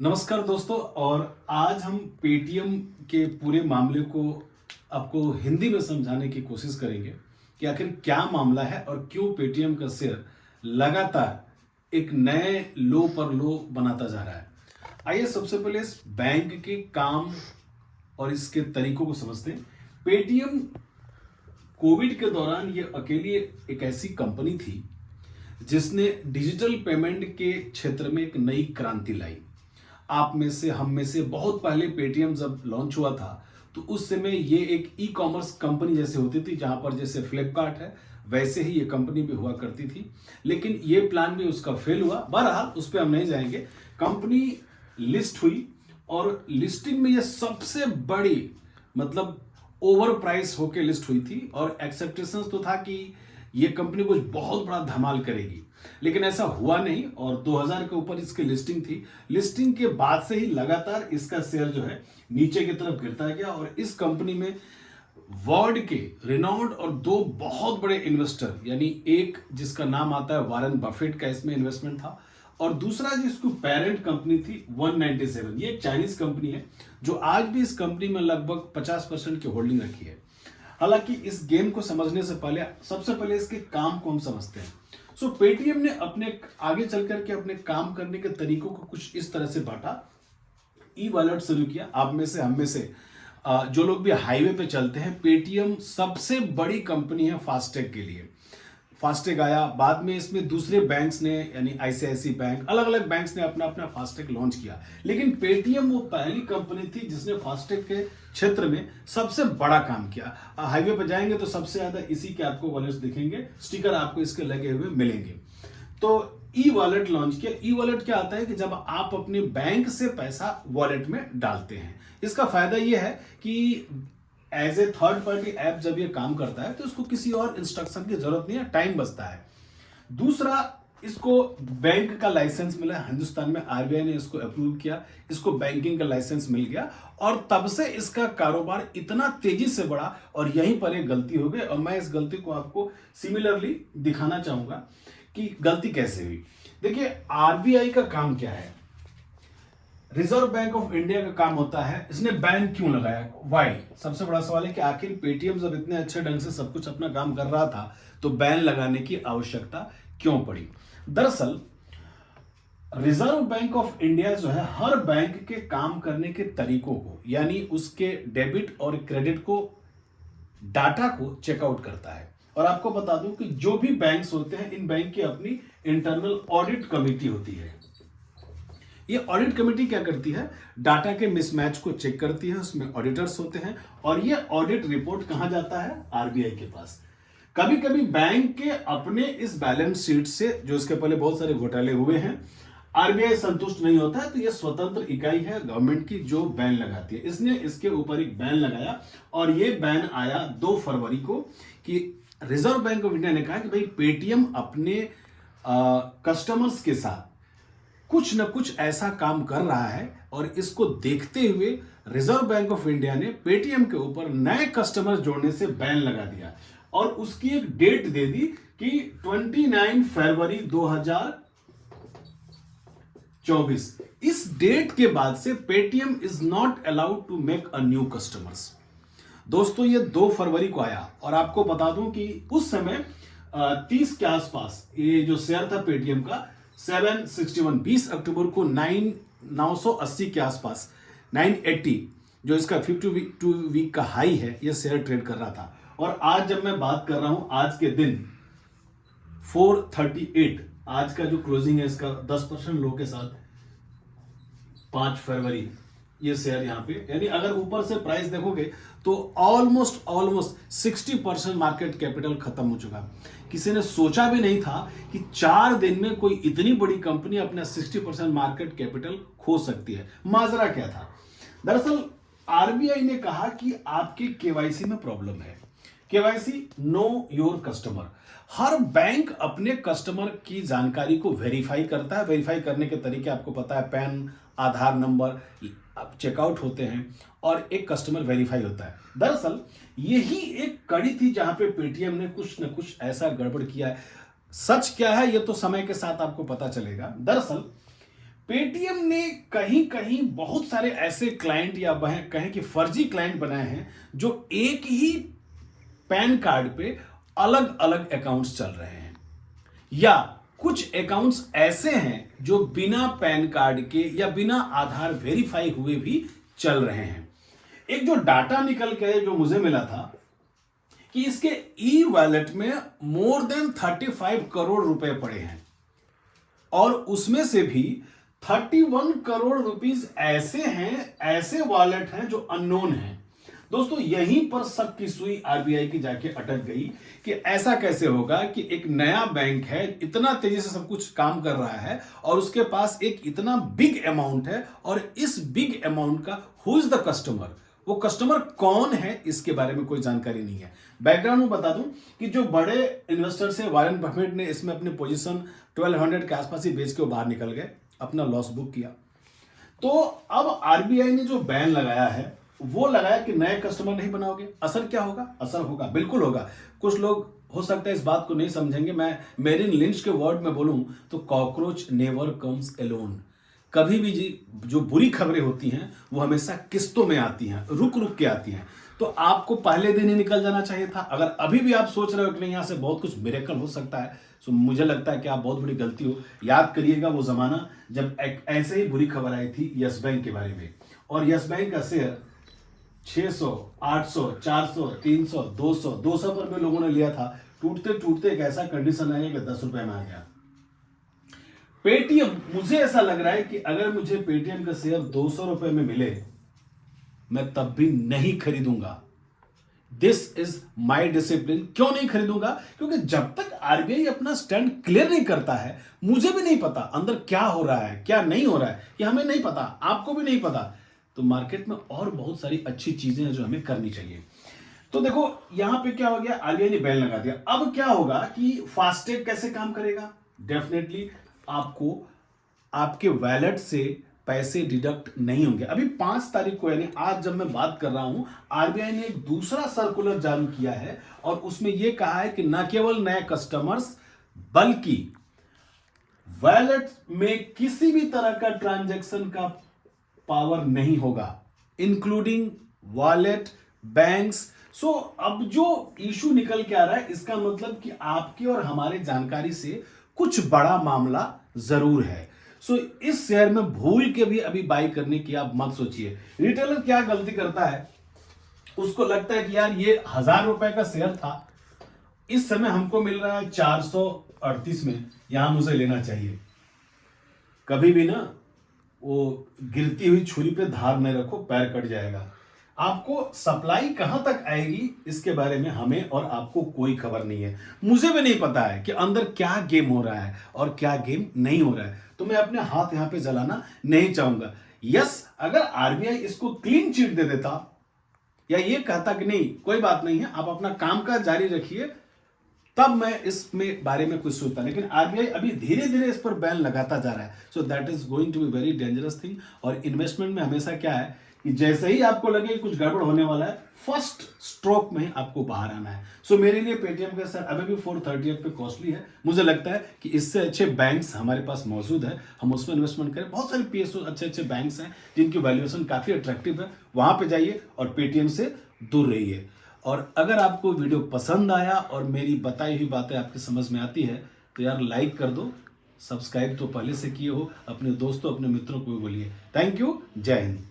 नमस्कार दोस्तों। और आज हम पेटीएम के पूरे मामले को आपको हिंदी में समझाने की कोशिश करेंगे कि आखिर क्या मामला है और क्यों पेटीएम का शेयर लगातार एक नए लो पर लो बनाता जा रहा है। आइए सबसे पहले इस बैंक के काम और इसके तरीकों को समझते हैं। पेटीएम कोविड के दौरान ये अकेली एक ऐसी कंपनी थी जिसने डिजिटल पेमेंट के क्षेत्र में एक नई क्रांति लाई। आप में से हम में से बहुत पहले पेटीएम जब लॉन्च हुआ था तो उस समय ये एक ई कॉमर्स कंपनी जैसे होती थी, जहां पर जैसे फ्लिपकार्ट है वैसे ही ये कंपनी भी हुआ करती थी। लेकिन ये प्लान भी उसका फेल हुआ। बहरहाल उस पर हम नहीं जाएंगे। कंपनी लिस्ट हुई और लिस्टिंग में ये सबसे बड़ी मतलब ओवर प्राइस होके लिस्ट हुई थी और एक्सेप्टेशंस तो था कि ये कंपनी कुछ बहुत बड़ा धमाल करेगी, लेकिन ऐसा हुआ नहीं और 2000 के ऊपर इसकी लिस्टिंग थी। लिस्टिंग के बाद से ही लगातार इसका शेयर जो है नीचे की तरफ गिरता गया और इस कंपनी में वर्ल्ड के रिनाउंड और दो बहुत बड़े इन्वेस्टर, यानी एक जिसका नाम आता है वारेन बफेट का इसमें इन्वेस्टमेंट था और दूसरा जिसकी पेरेंट कंपनी थी 197। ये एक चाइनीज कंपनी है जो आज भी इस कंपनी में लगभग 50% की होल्डिंग रखी है। हालांकि इस गेम को समझने से पहले सबसे पहले इसके काम को हम समझते हैं। सो पेटीएम ने अपने आगे चल करके अपने काम करने के तरीकों को कुछ इस तरह से बांटा। ई वॉलेट शुरू किया। आप में से हम में से जो लोग भी हाईवे पे चलते हैं, पेटीएम सबसे बड़ी कंपनी है फास्टैग के लिए। फास्टैग आया, बाद में इसमें दूसरे बैंक्स ने यानी आईसीआईसी बैंक, अलग अलग बैंक्स ने अपना अपना फास्टैग लॉन्च किया, लेकिन पेटीएम वो पहली कंपनी थी जिसने फास्टैग के क्षेत्र में सबसे बड़ा काम किया। हाईवे पर जाएंगे तो सबसे ज्यादा इसी के आपको वॉलेट्स दिखेंगे, स्टिकर आपको इसके लगे हुए मिलेंगे। तो ई वॉलेट लॉन्च किया। ई वॉलेट क्या आता है कि जब आप अपने बैंक से पैसा वॉलेट में डालते हैं, इसका फायदा यह है कि as a third party app जब ये काम करता है तो इसको किसी और इंस्ट्रक्शन की जरूरत नहीं है, टाइम बचता है। दूसरा, इसको बैंक का लाइसेंस मिला। हिंदुस्तान में आरबीआई ने इसको अप्रूव किया, इसको बैंकिंग का लाइसेंस मिल गया और तब से इसका कारोबार इतना तेजी से बढ़ा और यहीं पर एक गलती हो गई और मैं इस गलती को आपको सिमिलरली दिखाना चाहूंगा कि गलती कैसे हुई। देखिए, आरबीआई का काम क्या है? रिजर्व बैंक ऑफ इंडिया का काम होता है इसने बैन क्यों लगाया, वाई। सबसे बड़ा सवाल है कि आखिर पेटीएम जब इतने अच्छे ढंग से सब कुछ अपना काम कर रहा था तो बैन लगाने की आवश्यकता क्यों पड़ी। दरअसल रिजर्व बैंक ऑफ इंडिया जो है हर बैंक के काम करने के तरीकों को, यानी उसके डेबिट और क्रेडिट को, डाटा को चेकआउट करता है। और आपको बता दूं कि जो भी बैंक्स होते हैं, इन बैंक की अपनी इंटरनल ऑडिट कमेटी होती है। ये ऑडिट कमेटी क्या करती है? डाटा के मिसमैच को चेक करती है, उसमें ऑडिटर्स होते हैं और ये ऑडिट रिपोर्ट कहां जाता है? आरबीआई के पास। कभी कभी बैंक के अपने इस बैलेंस शीट से, जो इसके पहले बहुत सारे घोटाले हुए हैं, आरबीआई संतुष्ट नहीं होता है तो ये स्वतंत्र इकाई है गवर्नमेंट की जो बैन लगाती है। इसने इसके ऊपर एक बैन लगाया और ये बैन आया 2 फरवरी को कि रिजर्व बैंक ऑफ इंडिया ने कहा कि भाई पेटीएम अपने कस्टमर्स के साथ कुछ न कुछ ऐसा काम कर रहा है और इसको देखते हुए रिजर्व बैंक ऑफ इंडिया ने पेटीएम के ऊपर नए कस्टमर जोड़ने से बैन लगा दिया और उसकी एक डेट दे दी कि 29 फरवरी 2024। इस डेट के बाद से Paytm is not allowed to make a new customers. दोस्तों, ये 2 फरवरी को आया और आपको बता दूं कि उस समय 30 के आसपास ये जो शेयर था पेटीएम का 761, 20 अक्टूबर को 980 के आसपास 980 जो इसका 52 वीक का हाई है, ये शेयर ट्रेड कर रहा था। और आज जब मैं बात कर रहा हूं, आज के दिन 438 आज का जो क्लोजिंग है इसका 10% लो के साथ 5 फरवरी ये शेयर यहां पे, यानी अगर ऊपर से प्राइस देखोगे तो ऑलमोस्ट 60% मार्केट कैपिटल खत्म हो चुका। किसी ने सोचा भी नहीं था कि 4 दिन में कोई इतनी बड़ी कंपनी अपना 60% मार्केट कैपिटल खो सकती है। माजरा क्या था? दरअसल आरबीआई ने कहा कि आपके केवाईसी में प्रॉब्लम है। KYC, know your customer. Her bank अपने कस्टमर की जानकारी को वेरीफाई करता है। वेरीफाई करने के तरीके आपको पता है, पैन, आधार नंबर, चेकआउट होते हैं और एक कस्टमर वेरीफाई होता है। दरअसल यही एक कड़ी थी जहां पे पेटीएम ने कुछ न कुछ ऐसा गड़बड़ किया है। सच क्या है ये तो समय के साथ आपको पता चलेगा। दरअसल पेटीएम ने कहीं कहीं बहुत सारे ऐसे क्लाइंट या कहें कि फर्जी क्लाइंट बनाए हैं जो एक ही पैन कार्ड पे अलग अलग अकाउंट्स चल रहे हैं, या कुछ अकाउंट्स ऐसे हैं जो बिना पैन कार्ड के या बिना आधार वेरीफाई हुए भी चल रहे हैं। एक जो डाटा निकल के जो मुझे मिला था कि इसके ई वॉलेट में मोर देन 35 करोड़ रुपए पड़े हैं और उसमें से भी 31 करोड़ रुपीस ऐसे हैं, ऐसे वॉलेट हैं जो अननोन हैं। दोस्तों यहीं पर शक की सुई आरबीआई की जाके अटक गई कि ऐसा कैसे होगा कि एक नया बैंक है, इतना तेजी से सब कुछ काम कर रहा है और उसके पास एक इतना बिग अमाउंट है, और इस बिग अमाउंट का हु इज द कस्टमर, वो कस्टमर कौन है, इसके बारे में कोई जानकारी नहीं है। बैकग्राउंड में बता दूं कि जो बड़े इन्वेस्टर्स है, वॉरेन बफेट ने इसमें अपनी पोजीशन 1200 के आसपास ही बेच के वो बाहर निकल गए, अपना लॉस बुक किया। तो अब आरबीआई ने जो बैन लगाया है वो लगाया कि नए कस्टमर नहीं बनाओगे। असर क्या होगा? असर होगा, बिल्कुल होगा। कुछ लोग हो सकता है इस बात को नहीं समझेंगे। मैं मेरिन लिंच के वर्ड में बोलूं तो कॉकरोच नेवर कम्स एलोन। कभी भी जी जो बुरी खबरें होती हैं वो हमेशा किस्तों में आती हैं, रुक रुक के आती हैं। तो आपको पहले दिन ही निकल जाना चाहिए था। अगर अभी भी आप सोच रहे हो कि नहीं, यहां से बहुत कुछ मिरेकल हो सकता है, तो मुझे लगता है कि आप बहुत बड़ी गलती हो। याद करिएगा वो जमाना जब एक ऐसे ही बुरी खबर आई थी यस बैंक के बारे में, और यस बैंक का शेयर 600, 800, 400, 300, 200 पर भी लोगों ने लिया था। टूटते टूटते एक ऐसा कंडीशन आया कि 10 रुपए में आ गया। पेटीएम, मुझे ऐसा लग रहा है कि अगर मुझे पेटीएम का शेयर 200 रुपए में मिले, मैं तब भी नहीं खरीदूंगा। This is my discipline. क्यों नहीं खरीदूंगा? क्योंकि जब तक आरबीआई अपना स्टैंड क्लियर नहीं करता है, मुझे भी नहीं पता अंदर क्या हो रहा है क्या नहीं हो रहा है, ये हमें नहीं पता, आपको भी नहीं पता। तो मार्केट में और बहुत सारी अच्छी चीजें हैं जो हमें करनी चाहिए। तो देखो यहां पे क्या हो गया, आरबीआई ने बैन लगा दिया। अब क्या होगा कि फास्टैग कैसे काम करेगा? डेफिनेटली आपको आपके वैलेट से पैसे डिडक्ट नहीं होंगे। अभी 5 तारीख को, यानी आज जब मैं बात कर रहा हूं, आरबीआई ने एक दूसरा सर्कुलर जारी किया है और उसमें यह कहा है कि न केवल नए कस्टमर्स बल्कि वैलेट में किसी भी तरह का ट्रांजैक्शन का पावर नहीं होगा, इंक्लूडिंग वॉलेट, बैंक्स। सो अब जो इशू निकल के आ रहा है, इसका मतलब कि आपकी और हमारे जानकारी से कुछ बड़ा मामला जरूर है। सो इस शेयर में भूल के भी अभी बाई करने की आप मत सोचिए। रिटेलर क्या गलती करता है, उसको लगता है कि यार ये 1000 रुपए का शेयर था, इस समय हमको मिल रहा है 438 में, यहां मुझे लेना चाहिए। कभी भी ना वो गिरती हुई छुरी पे धार नहीं रखो, पैर कट जाएगा। आपको सप्लाई कहां तक आएगी इसके बारे में हमें और आपको कोई खबर नहीं है। मुझे भी नहीं पता है कि अंदर क्या गेम हो रहा है और क्या गेम नहीं हो रहा है। तो मैं अपने हाथ यहां पे जलाना नहीं चाहूंगा। यस, अगर आरबीआई इसको क्लीन चिट दे देता या ये कहता कि नहीं कोई बात नहीं है, आप अपना कामकाज जारी रखिए, तब मैं इसमें बारे में कुछ सोचता। लेकिन आरबीआई अभी धीरे धीरे इस पर बैन लगाता जा रहा है। So that is going to be very dangerous thing. और इन्वेस्टमेंट में हमेशा क्या है कि जैसे ही आपको लगे कुछ गड़बड़ होने वाला है, फर्स्ट स्ट्रोक में ही आपको बाहर आना है। सो मेरे लिए पेटीएम का सर अभी भी 438 पे कॉस्टली है। मुझे लगता है कि इससे अच्छे बैंक्स हमारे पास मौजूद है, हम उसमें इन्वेस्टमेंट करें। बहुत सारे पीएसओ अच्छे अच्छे बैंक्स हैं जिनकी वैल्यूएशन काफी अट्रैक्टिव है, वहां पे जाइए और पेटीएम से दूर रहिए। और अगर आपको वीडियो पसंद आया और मेरी बताई हुई बातें आपकी समझ में आती है तो यार लाइक कर दो, सब्सक्राइब तो पहले से किए हो, अपने दोस्तों अपने मित्रों को भी बोलिए। थैंक यू, जय हिंद।